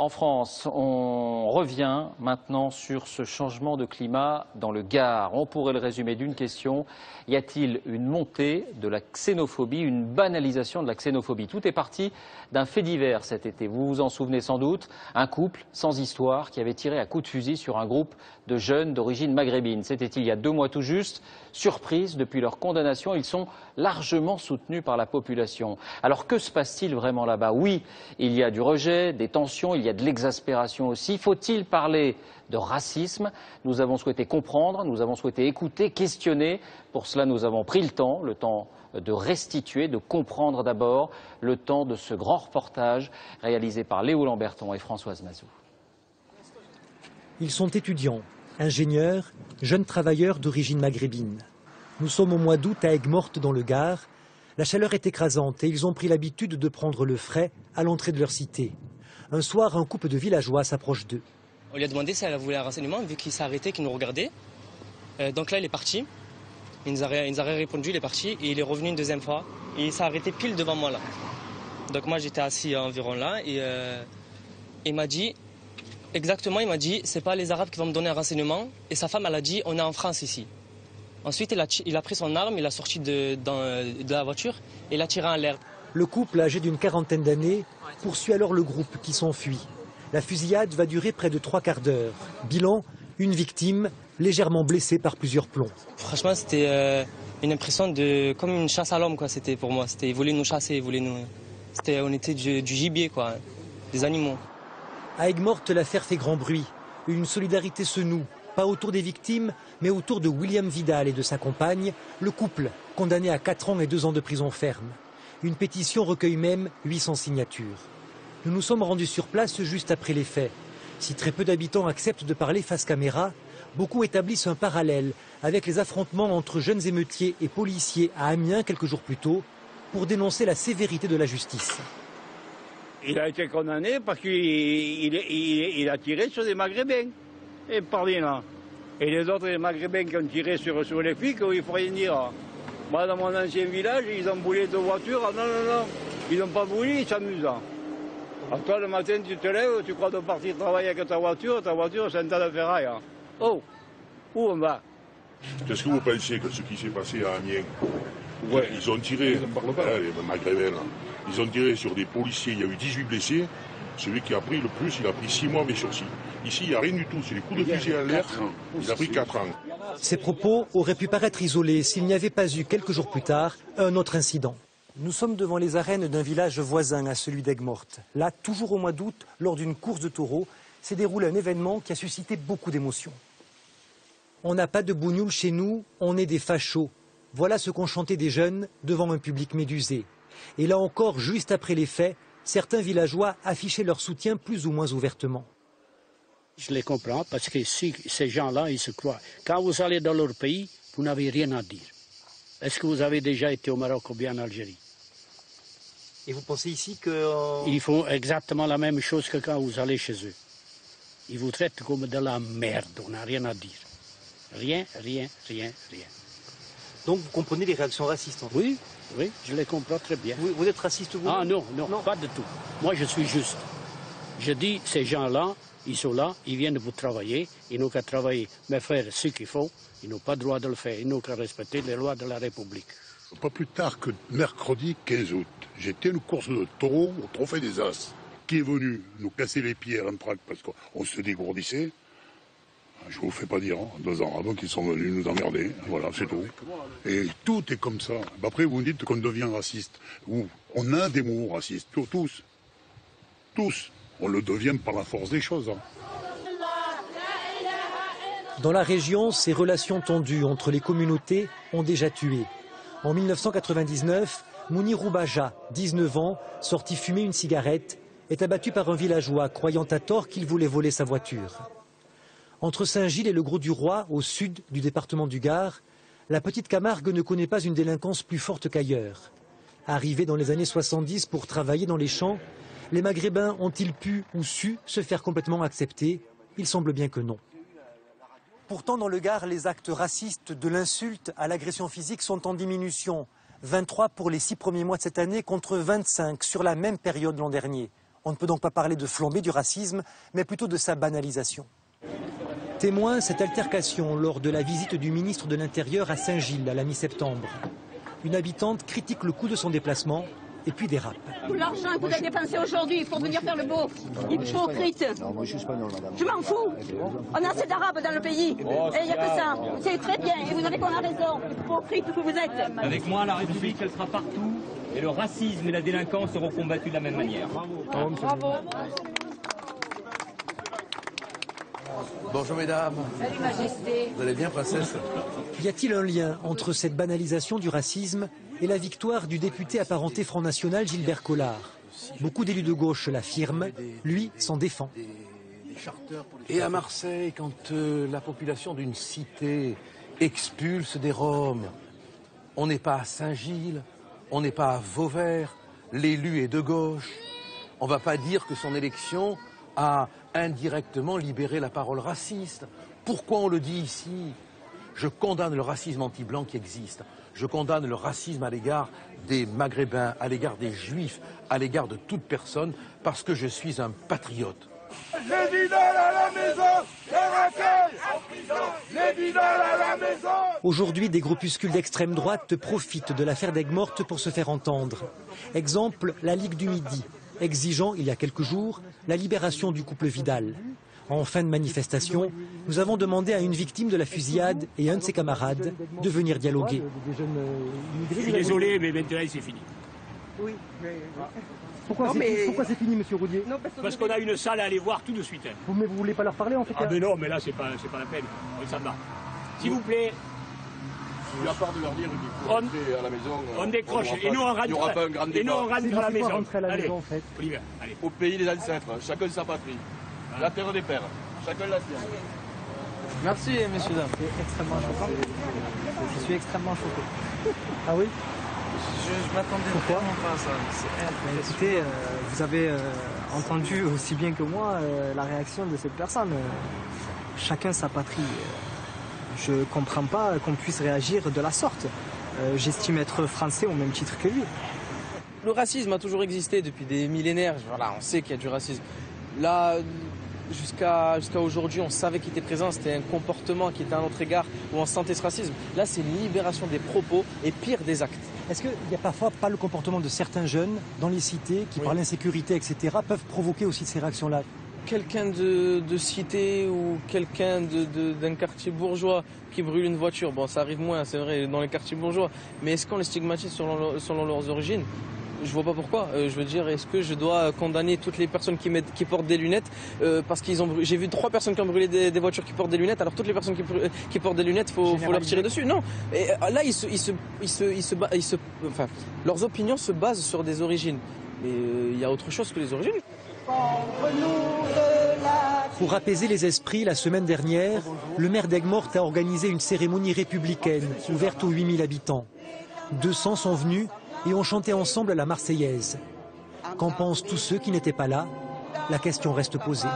En France, on revient maintenant sur ce changement de climat dans le Gard. On pourrait le résumer d'une question. Y a-t-il une montée de la xénophobie, une banalisation de la xénophobie? Tout est parti d'un fait divers cet été. Vous vous en souvenez sans doute. Un couple sans histoire qui avait tiré à coups de fusil sur un groupe de jeunes d'origine maghrébine. C'était il y a 2 mois tout juste. Surprise, depuis leur condamnation, ils sont largement soutenus par la population. Alors que se passe-t-il vraiment là-bas? Oui, il y a du rejet, des tensions, il y a de l'exaspération aussi. Faut-il parler de racisme? Nous avons souhaité comprendre, nous avons souhaité écouter, questionner. Pour cela, nous avons pris le temps de restituer, de comprendre d'abord, le temps de ce grand reportage réalisé par Léo Lamberton et Françoise Mazou. Ils sont étudiants, ingénieurs, jeunes travailleurs d'origine maghrébine. Nous sommes au mois d'août à Aigues-Mortes dans le Gard. La chaleur est écrasante et ils ont pris l'habitude de prendre le frais à l'entrée de leur cité. Un soir, un couple de villageois s'approche d'eux. On lui a demandé si elle voulait un renseignement, vu qu'il s'est arrêté, qu'il nous regardait. Donc là, il est parti. Il nous a répondu, il est parti. Et il est revenu une deuxième fois. Et il s'est arrêté pile devant moi, là. Donc moi, j'étais assis environ là. Et il m'a dit, exactement, il m'a dit, c'est pas les Arabes qui vont me donner un renseignement. Et sa femme, elle a dit, on est en France ici. Ensuite, il a pris son arme, il a sorti de la voiture et il a tiré en l'air. Le couple, âgé d'une quarantaine d'années, poursuit alors le groupe qui s'enfuit. La fusillade va durer près de 3/4 d'heure. Bilan, une victime légèrement blessée par plusieurs plombs. Franchement, c'était une impression de comme une chasse à l'homme, quoi. C'était pour moi. Ils voulaient nous chasser, on était du gibier, quoi, des animaux. À Aigues-Mortes, l'affaire fait grand bruit. Une solidarité se noue, pas autour des victimes, mais autour de William Vidal et de sa compagne, le couple condamné à 4 ans et 2 ans de prison ferme. Une pétition recueille même 800 signatures. Nous nous sommes rendus sur place juste après les faits. Si très peu d'habitants acceptent de parler face caméra, beaucoup établissent un parallèle avec les affrontements entre jeunes émeutiers et policiers à Amiens quelques jours plus tôt pour dénoncer la sévérité de la justice. Il a été condamné parce qu'il a tiré sur des Maghrébins. Et parlez là. Et les autres Maghrébins qui ont tiré sur les flics, il ne faut rien dire. Moi, dans mon ancien village, ils ont brûlé 2 voitures. Ah, non, non, non. Ils n'ont pas brûlé, ils s'amusent. Alors toi, le matin, tu te lèves, tu crois de partir travailler avec ta voiture, c'est un tas de ferraille. Oh, où on va? Qu'est-ce que vous pensez que ce qui s'est passé à Amiens? Ouais. Ils ont tiré, les Maghrébins, là. Ils ont tiré sur des policiers, il y a eu 18 blessés. Celui qui a pris le plus, il a pris 6 mois avec sursis. Ici, il n'y a rien du tout, c'est les coups de fusil à l'air. Il a pris 4 ans. Ces propos auraient pu paraître isolés s'il n'y avait pas eu, quelques jours plus tard, un autre incident. Nous sommes devant les arènes d'un village voisin à celui d'Aigues-Mortes. Là, toujours au mois d'août, lors d'une course de taureaux, s'est déroulé un événement qui a suscité beaucoup d'émotions. On n'a pas de bougnoul chez nous, on est des fachos. Voilà ce qu'ont chanté des jeunes devant un public médusé. Et là encore, juste après les faits, certains villageois affichaient leur soutien plus ou moins ouvertement. Je les comprends parce que si ces gens-là, ils se croient. Quand vous allez dans leur pays, vous n'avez rien à dire. Est-ce que vous avez déjà été au Maroc ou bien en Algérie? Et vous pensez ici que... Ils font exactement la même chose que quand vous allez chez eux. Ils vous traitent comme de la merde, on n'a rien à dire. Rien, rien, rien, rien. Donc vous comprenez les réactions racistes en fait? Oui, oui, je les comprends très bien. Vous êtes raciste vous? Ah non, non, pas du tout. Moi je suis juste. Je dis, ces gens-là, ils sont là, ils viennent pour travailler, ils n'ont qu'à travailler. Mais faire ce qu'il faut, ils n'ont pas le droit de le faire, ils n'ont qu'à respecter les lois de la République. Pas plus tard que mercredi 15 août, j'étais à une course de taureaux au Trophée des As, qui est venu nous casser les pieds à l'entraque parce qu'on se dégourdissait. Je ne vous fais pas dire, 2 ans avant qu'ils sont venus nous emmerder, voilà, c'est tout. Et tout est comme ça. Après, vous me dites qu'on devient raciste. On a des mots racistes, tous. Tous. On le devient par la force des choses. Dans la région, ces relations tendues entre les communautés ont déjà tué. En 1999, Mounirou Baja, 19 ans, sorti fumer une cigarette, est abattu par un villageois croyant à tort qu'il voulait voler sa voiture. Entre Saint-Gilles et le Grau-du-Roi, au sud du département du Gard, la petite Camargue ne connaît pas une délinquance plus forte qu'ailleurs. Arrivés dans les années 70 pour travailler dans les champs, les Maghrébins ont-ils pu ou su se faire complètement accepter? Il semble bien que non. Pourtant, dans le Gard, les actes racistes, de l'insulte à l'agression physique, sont en diminution. 23 pour les 6 premiers mois de cette année contre 25 sur la même période l'an dernier. On ne peut donc pas parler de flambée du racisme, mais plutôt de sa banalisation. Témoin cette altercation lors de la visite du ministre de l'Intérieur à Saint-Gilles à la mi-septembre. Une habitante critique le coût de son déplacement et puis dérape. Tout l'argent que vous avez dépensé aujourd'hui pour venir faire le beau, hypocrite. Non, moi je suis espagnol, madame. Je m'en fous. On a assez d'arabes dans le pays. Et il n'y a que ça. C'est très bien. Et vous avez qu'on a raison. Hypocrite que vous êtes. Avec moi, la République, elle sera partout. Et le racisme et la délinquance seront combattus de la même manière. Bravo. Bonjour mesdames. Salut Majesté. Vous allez bien, princesse? Y a-t-il un lien entre cette banalisation du racisme et la victoire du député apparenté Front National Gilbert Collard? Beaucoup d'élus de gauche l'affirment, lui s'en défend. Et à Marseille, quand la population d'une cité expulse des Roms, on n'est pas à Saint-Gilles, on n'est pas à Vauvert, l'élu est de gauche. On ne va pas dire que son élection a indirectement libéré la parole raciste. Pourquoi on le dit ici? Je condamne le racisme anti-blanc qui existe. Je condamne le racisme à l'égard des Maghrébins, à l'égard des Juifs, à l'égard de toute personne, parce que je suis un patriote. Les Vidal à la maison, les racailles en prison, les Vidal à la maison. Aujourd'hui, des groupuscules d'extrême droite profitent de l'affaire d'Aigues-Mortes pour se faire entendre. Exemple, la Ligue du Midi, exigeant, il y a quelques jours, la libération du couple Vidal. En fin de manifestation, nous avons demandé à une victime de la fusillade et à un de ses camarades de venir dialoguer. Je suis désolé, mais maintenant c'est fini. Oui, mais... Pourquoi c'est fini, monsieur Roudier? Parce qu'on a une salle à aller voir tout de suite. Mais vous voulez pas leur parler en fait? Ah mais non, mais là c'est pas la peine. Oui, ça va. S'il vous plaît. Il n'y a pas de leur dire qu'il faut rentrer à la maison. On décroche et nous on rentre. Il n'y aura pas un grand débat. Et nous on rentre à la maison. Allez, en fait. Olivier, allez. Au pays des ancêtres, chacun sa patrie. La terre des pères, chacun la sienne. Merci messieurs dames. C'est extrêmement choquant. Je suis extrêmement choqué. Ah oui? Je m'attendais vraiment pas à ça. Écoutez, vous avez entendu aussi bien que moi la réaction de cette personne. Chacun sa patrie. Je ne comprends pas qu'on puisse réagir de la sorte. J'estime être français au même titre que lui. Le racisme a toujours existé depuis des millénaires. Voilà, on sait qu'il y a du racisme. Là, jusqu'à aujourd'hui, on savait qu'il était présent. C'était un comportement qui était à notre égard où on sentait ce racisme. Là, c'est une libération des propos et pire des actes. Est-ce qu'il n'y a parfois pas le comportement de certains jeunes dans les cités qui, par l'insécurité, etc., peuvent provoquer aussi ces réactions-là? Quelqu'un de cité ou quelqu'un d'un quartier bourgeois qui brûle une voiture, bon, ça arrive moins, c'est vrai, dans les quartiers bourgeois. Mais est-ce qu'on les stigmatise selon leurs origines? Je vois pas pourquoi. Je veux dire, est-ce que je dois condamner toutes les personnes qui portent des lunettes parce qu'ils ont brûlé. J'ai vu 3 personnes qui ont brûlé des voitures qui portent des lunettes. Alors toutes les personnes qui portent des lunettes, faut leur tirer dessus. Non. Et là, enfin, leurs opinions se basent sur des origines. Mais il y a autre chose que les origines. Pour apaiser les esprits, la semaine dernière, le maire d'Aigues-Mortes a organisé une cérémonie républicaine ouverte aux 8000 habitants. 200 sont venus et ont chanté ensemble la Marseillaise. Qu'en pensent tous ceux qui n'étaient pas là? La question reste posée.